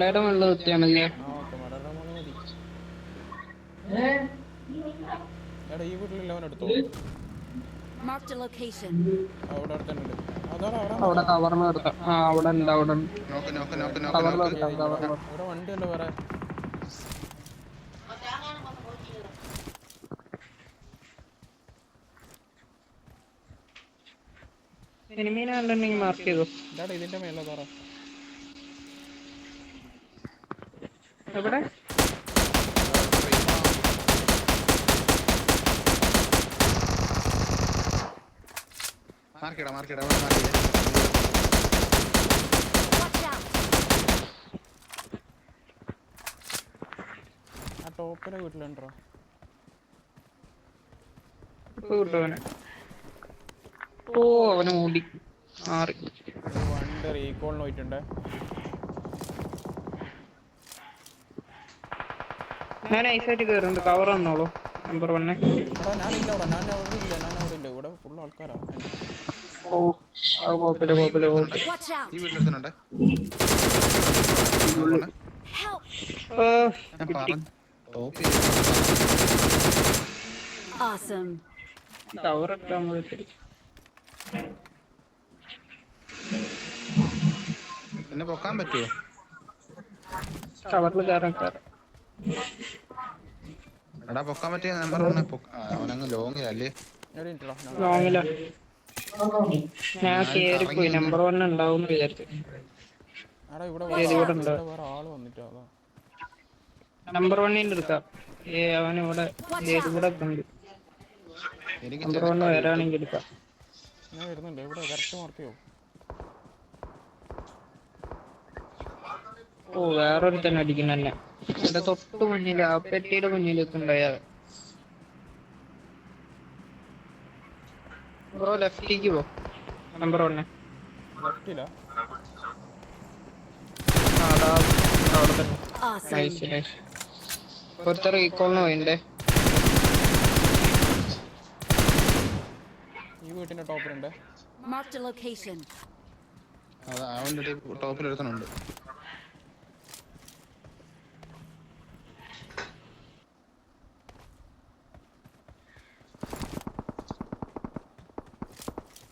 മലയുടെ വെള്ളം എത്തിയാണല്ലേ. ഓക്കെ മലയുടെ മുകളിൽ മതി. എടാ ഈ വീട്ടിലുള്ള അവൻ എടുത്തോ. Marked a location. അവിടെ അടുത്തന്നെ ഉണ്ട്. അതാണ് അവിടെ അവിടെ നോക്കാം. കവർന്ന് എടുക്കാം. അവിടെ ഉണ്ട്, അവിടെ ഉണ്ട്. നോക്ക് നോക്ക് നോക്ക് നോക്ക് കവർന്ന് നോക്ക്. എടുക്കാം, കവർന്ന് എടുക്കാം. ഇവിടെ വണ്ടിയല്ലോ വേറെ. സിനിമീനെ കണ്ടിട്ടുണ്ടെങ്കിൽ മാർക്ക് ചെയ്തു. ഇതാടാ ഇതിന്റെ മേലെ താറ. എവിടെ? മാർക്കിടാ മാർക്കിടാ. Watch out! ആ ടോപ്പിലെ വീട്ടിലുണ്ടോ? കിട്ടുവനെ. ഓ അവനെ മൂടി മാറി. വണ്ടി റീകോളിന് പോയിട്ടുണ്ട്. ഞാൻ ഐസായിട്ട് കയറുന്നുണ്ട്. കവർ വന്നോളൂ. നമ്പർ 1. എടാ ഞാനില്ല അവിടെ. ഞാൻ അവിടെ ഇല്ല. ഇവിടെ ഫുൾ ആൾക്കാരാ. ഓ അത് കുഴപ്പമില്ല, കുഴപ്പമില്ല. Watch out! ഈ വീട്ടിലെടുത്തുന്നുണ്ട്. Help! ഞാൻ പറഞ്ഞു ടോപ്പ് Awesome. കവർ ഇട്ടാൽ മതി. പിന്നെ പൊക്കാൻ പറ്റുമോ? കവറിൽ കയറാൻ കയറാം. എടാ പൊക്കാൻ പറ്റിയ നമ്പർ 1. അവനങ്ങ് ലോങ്ങിലല്ലേ. ഒരു മിനിറ്റ് ലോങ്ങില. ഞാൻ കേറിപ്പോയി. നമ്പർ 1 ഉണ്ടാവും വിചാരിച്ചു. എടാ ഇവിടെ വേറെ ആള് വന്നിട്ടോ. അതാ നമ്പർ 1 എടുക്കാം. അവൻ ഇവിടെ ഇവിടെ ഉണ്ട്. എനിക്ക് നമ്പർ 1 വരാണെങ്കിൽ എടുക്കാം. ഞാൻ വരുന്നുണ്ട്. ഇവിടെ കറക്റ്റ് മാർക്ക് ചെയ്യോ? ഓ വേറൊരു തന്നെ അടിക്കുന്നല്ലേ. എന്റെ തൊട്ട് മുന്നിൽ ആ പെട്ടിയുടെ മുന്നിലേക്ക് ഉണ്ടായ ബ്രോ ലെഫ്റ്റിലേക്ക് പോ. നമ്പർ 1 ലെഫ്റ്റില്ല. അവിടെ തന്നെ. Awesome. Nice nice. ഒരുത്ത റീകോളിന് പോയിണ്ടേ. ഈ വീട്ടിന്റെ ടോപ്പിലുണ്ട്. Marked a location. അത് അവൻ്റെ ടോപ്പിലെടുത്തുന്നുണ്ട്.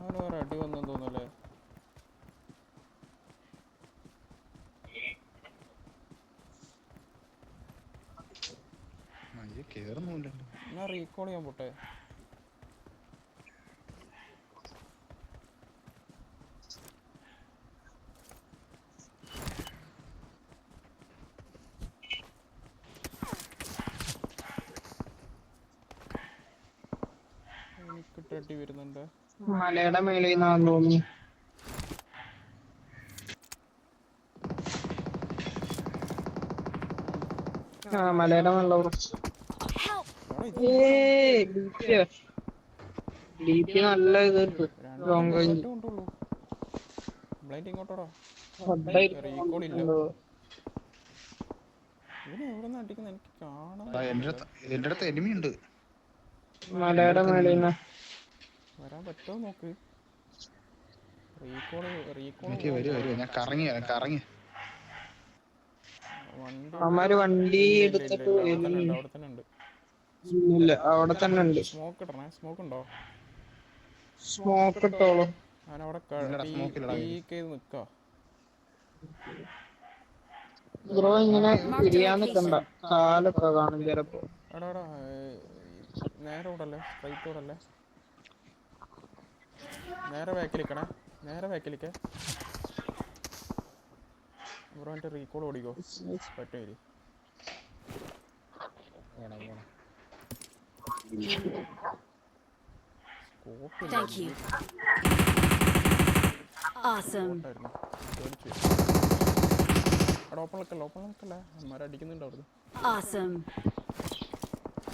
അവന് വേറെ അടി വന്നു തോന്നല്ലേ. കേറുന്നുണ്ടല്ലോ. ഞാൻ റീകോൾ ചെയ്യാൻ പോട്ടെ. എനിക്ക് അടി വരുന്നുണ്ട്. മലയുടെ മേളിൽ നിന്നാന്ന് തോന്നുന്നു. മലയുടെ വെള്ളം. Help! ഡി നല്ല ഇത് ലോങ് റേഞ്ച്. ബ്ലൈൻഡ് ഇങ്ങോട്ടോടാ. റീകോൾ ഇല്ല. ഇവനെ എവിടെ നിന്ന് അടിക്കുന്ന എനിക്ക് കാണാൻ. എന്റെ അടുത്ത് എനിമി ഉണ്ട്. മലയുടെ മേളിൽ നിന്ന് വരാൻ പറ്റുമോ നോക്ക്. വരൂ. ഞാൻ കറങ്ങി അവന്മാര് വണ്ടി എടുത്തിട്ട് അവിടെ തന്നെ ഉണ്ട്. ഇല്ല അവിടെ തന്നെ ഉണ്ട്. സ്മോക്ക് ഇടണേ. സ്മോക്ക് ഉണ്ടോ? സ്മോക്ക് ഇട്ടോളൂ. ഞാനവിടെ നിക്കാ. ബ്രോ ഇങ്ങനെ തിരിയാൻ നിക്കണ്ട. കാലൊക്കെ കാണും ചിലപ്പോ. എടാ നേരെ ഓടല്ലേ. സ്ട്രൈറ്റ് ഓടല്ലേ. നേരെ ബാക്കിലിരിക്കണേ. നേരെ ബ്രോ എൻ്റെ റീകോൾ ഓടിക്കോ. പറ്റും. Thank you. Awesome. ഓപ്പൺ നിൽക്കല്ലേ. അമ്മമാരെ അടിക്കുന്നുണ്ട് അവിടുന്ന്. Awesome.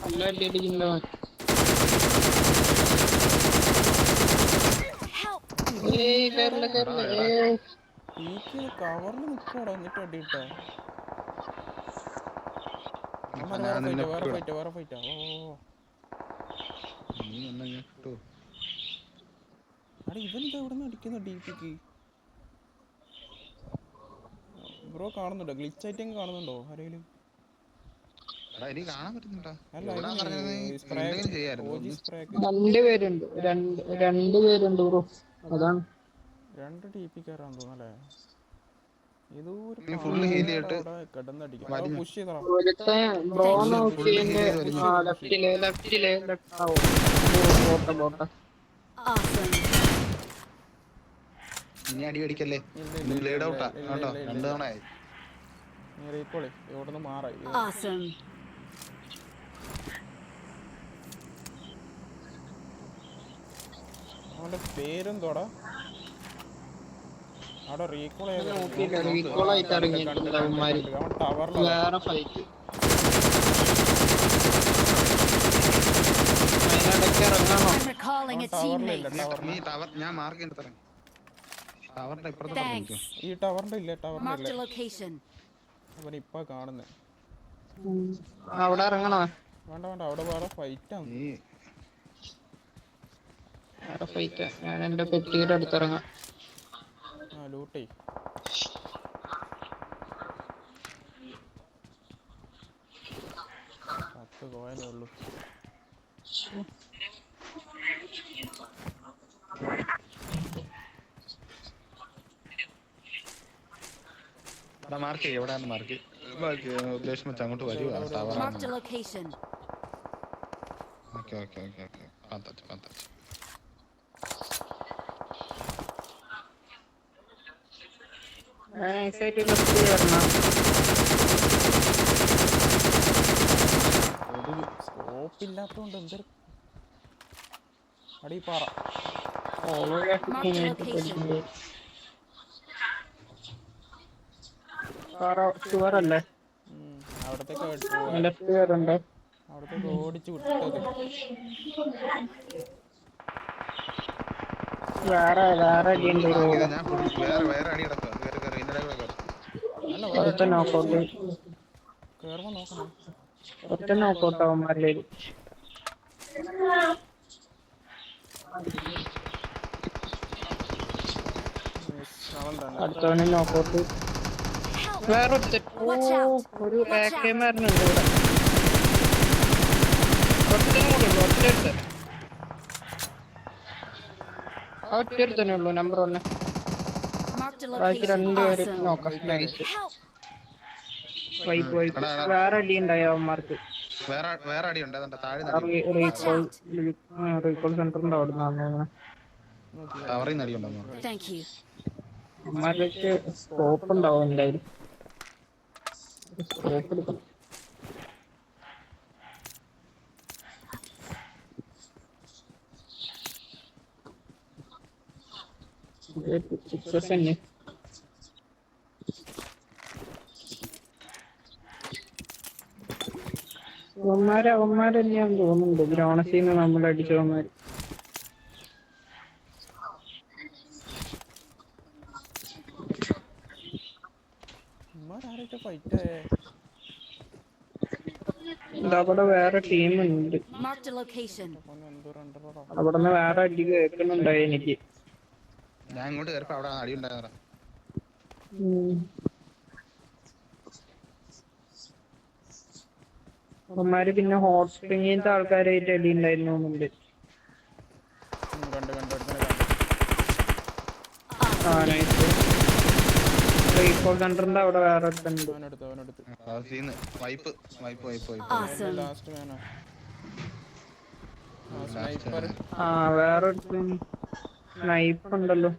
നല്ല അടി അടിക്കുന്നോ. Help! കവറിൽ നിൽക്കോടാ. എന്നിട്ട് അടിയിട്ടാ. വേറെ ഫൈറ്റാ. ഇവനിത് എവിടെ നിന്ന് അടിക്കുന്ന DPക്ക്? ബ്രോ കാണുന്നുണ്ടോ? ഗ്ലിച്ച് ആയിട്ട് കാണുന്നുണ്ടോ ആരെങ്കിലും? എടാ എനിക്ക് കാണാൻ പറ്റുന്നുണ്ടോ? അല്ല എവിടാന്ന് ഇതിന് അറിയാമെങ്കിൽ സ്പ്രേ എന്തെങ്കിലും ചെയ്യായിരുന്നു. OG ഒന്ന് സ്പ്രേ ഒക്കെ 2 പേരുണ്ട്. രണ്ട് പേരുണ്ട് ബ്രോ. അതാണ് 2 TP കയറാൻ തോന്നല്ലേ? ഇത് ഒരു നീ ഫുള്ള് ഹീൽ പാറയുടെ ചെയ്തിട്ട് അവിടെ കിടന്നടിക്കും. വലിഞ്ഞു. പുഷ് ചെയ്തോ. ഒരുത്തൻ ബ്രോ Thank you. നോക്കിയതിന്റെ ഫുള്ള് ആ heal ലെഫ്റ്റില് ലെഫ്റ്റാവും. ബോട്ട Awesome. ഇനി അടി അടിക്കല്ലേ. ഇല്ല, ഇനി ബ്ലേഡ് ഔട്ടാ ഇല്ല, കേട്ടോ. ഇല്ല, 2 തവണ ആയി. നീ റീക്കോളി ഇവിടെ നിന്ന് മാറായി. Awesome. അവന്റെ പേരെന്തോടാ? അവിടെ റീകോൾ നോക്കിയില്ല. റീകോൾ ആയിട്ട് ഇറങ്ങിയിട്ടുണ്ട് അവന്മാര്. അവൻ ടവറിലാണ്. വേറെ ഫൈറ്റ് അതിനിടയ്ക്ക് ഇറങ്ങണോ? I'm recalling a teammate. നീ ടവർ ഞാൻ മാർക്ക് ചെയ്തിട്ട് ഇറങ്ങി. ടവറിന്റെ ഇപ്പുറത്തെ പറഞ്ഞു. Thanks. ഈ ടവറിന്റെ ഇല്ലേ? ടവറിന്റെ Marked ഇല്ലേ? a location. അവൻ ഇപ്പൊ കാണുന്നേ. അവിടെ ഇറങ്ങണോ? വേണ്ട വേണ്ട, അവിടെ വേറെ ഫൈറ്റാണ്. നീ വേറെ ഫൈറ്റ്. ഞാൻ എന്റെ പെട്ടിയുടെ അടുത്തിറങ്ങാം. ആ ലൂട്ടേ. പത്ത് കോയനേ ഉള്ളൂ. മാർക്ക് ചെയ്യും. എവിടെയാണ് മാർക്ക് ഉദ്ദേശം വെച്ച് അങ്ങോട്ട് വരുക. Marked a ടവറാണ്. location. Okay okay okay okay. പന്തച്ച് എക്സൈറ്റ് ലെഫ്റ്റ് കയറണം. ഒരു സ്കോപ്പ് ഇല്ലാത്തോണ്ട് എന്തൊരു അടി പാറ. ഷുവറല്ലേ? അവിടത്തേക്ക് ലെഫ്റ്റ് കയറണ്ടേ? അവിടത്തേക്ക് ഓടിച്ചു വിട്ടത്. വേറെ അടിയുണ്ട്. ഞാൻ വേറെ അടി കിടക്കുക. കയറി ഇതിന്റെ ഇടയിൽ കൂടെ കയറി. അല്ല ഒറ്റ നോക്കൗട്ട്. കേറുമ്പോ നോക്കണം. ഒറ്റ നോക്കൗട്ട് അവന്മാരില്ലേ? അവൻ തന്നെ. അടുത്തവന് നോക്കൗട്ട്. വേറെ ഒരു ആക്രമണുണ്ട് ഇവിടെ. ഒറ്റ തന്നെ ഉള്ളൂ. നമ്പർ 1. Marked a ബാക്കി location. 2 പേര് Awesome. നോക്കാം. നൈസ്. Help. വൈപ്പ് വേറെ അടി ഉണ്ടായി അവന്മാർക്ക്. വേറെ അടി ഉണ്ട്. അതുകൊണ്ട് താഴെ റീകോൾ സെന്ററിന്റെ അവിടെ നിന്നാണ്. ടവറിൽ നിന്ന് അടി ഉണ്ടെന്ന്. Thank you. അവന്മാർക്ക് സ്കോപ്പ് ഉണ്ടാവും എന്തായാലും. സ്കോപ്പ് എടുക്കണം. സക്സസ് തന്നെ. അവന്മാരെന്നെയാന്ന് തോന്നുന്നുണ്ട്. ഗ്രോണസിന്ന് നമ്മൾ അടിച്ചവന്മാര്. അവിടെ വേറെ ടീമുണ്ട്. Marked a location. അവിടെ നിന്ന് വേറെ അടി കേൾക്കുന്നുണ്ടായി എനിക്ക്. ഞാൻ ഇങ്ങോട്ട് കയറിപ്പോ അവിടെ അടി ഉണ്ടാകാറ. അവന്മാര് പിന്നെ ഹോട്ട് സ്പ്രിങ്ങിന്റെ ആൾക്കാരായിട്ട് അടി ഉണ്ടായിരുന്നു. റീകോൾ സെന്ററിന്റെ അവിടെ വേറെ വേറെ സ്നൈപ്പ് ഉണ്ടല്ലോ.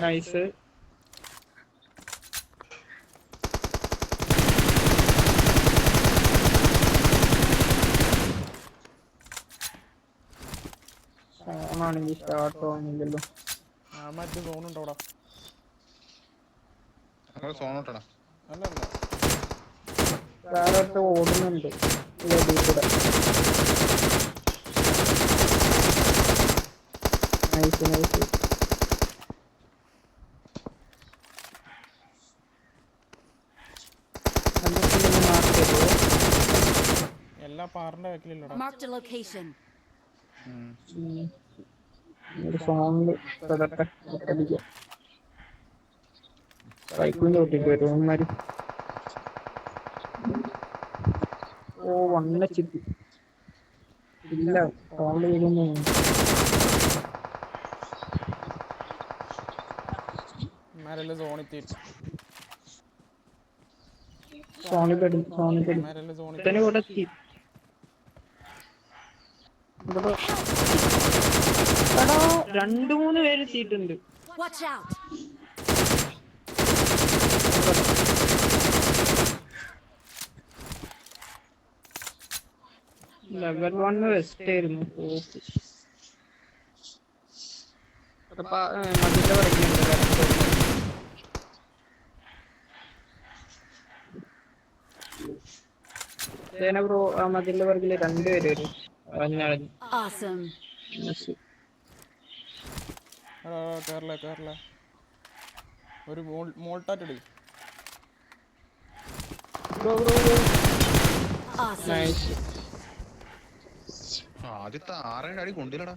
നൈസ്. ഓണാണെങ്കിൽ സ്റ്റാർട്ട് ആവുന്നില്ലല്ലോ. വേറെ ഓടുന്നുണ്ട്. Nice nice. എല്ലാ പാറിന്റെ ബാക്കിലല്ലോ. Marked a location. ഒരു സോങ്ങില് തൊടട്ടെ അടിക്കാം. സൈക്കിളിന്റെ ഒട്ടിട്ട് വരും അവന്മാര്. ഓ വണ്ണ ചിപ്പി ഇല്ല സോങ്ങില് വരുന്നു. ഇമാരെല്ലാം സോണിൽ തീരും. സോണിൽ പെടും ഇമാരെല്ലാം സോണിൽ തന്നെ ഇവിടെ എത്തി. ഇവിടെ എടാ 2-3 പേര് എത്തിയിട്ടുണ്ട്. Watch out! ലെവൽ 1 വെസ്റ്റ് ആയിരുന്നു. മതിന്റെ പറയുന്നുണ്ട്. ബ്രോ ആ മതിന്റെ പുറകില് 2 പേര് വരും. Awesome. കേരള ഒരു മോൾട്ടാറ്റ് Awesome. ആദ്യത്തെ 6-7 അടി കൊണ്ടില്ലടാ.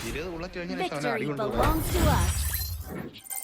20 ബുള്ളറ്റ് കഴിഞ്ഞ ശേഷം അവനെ അടി Victory കൊണ്ടുപോകാം. belongs to us.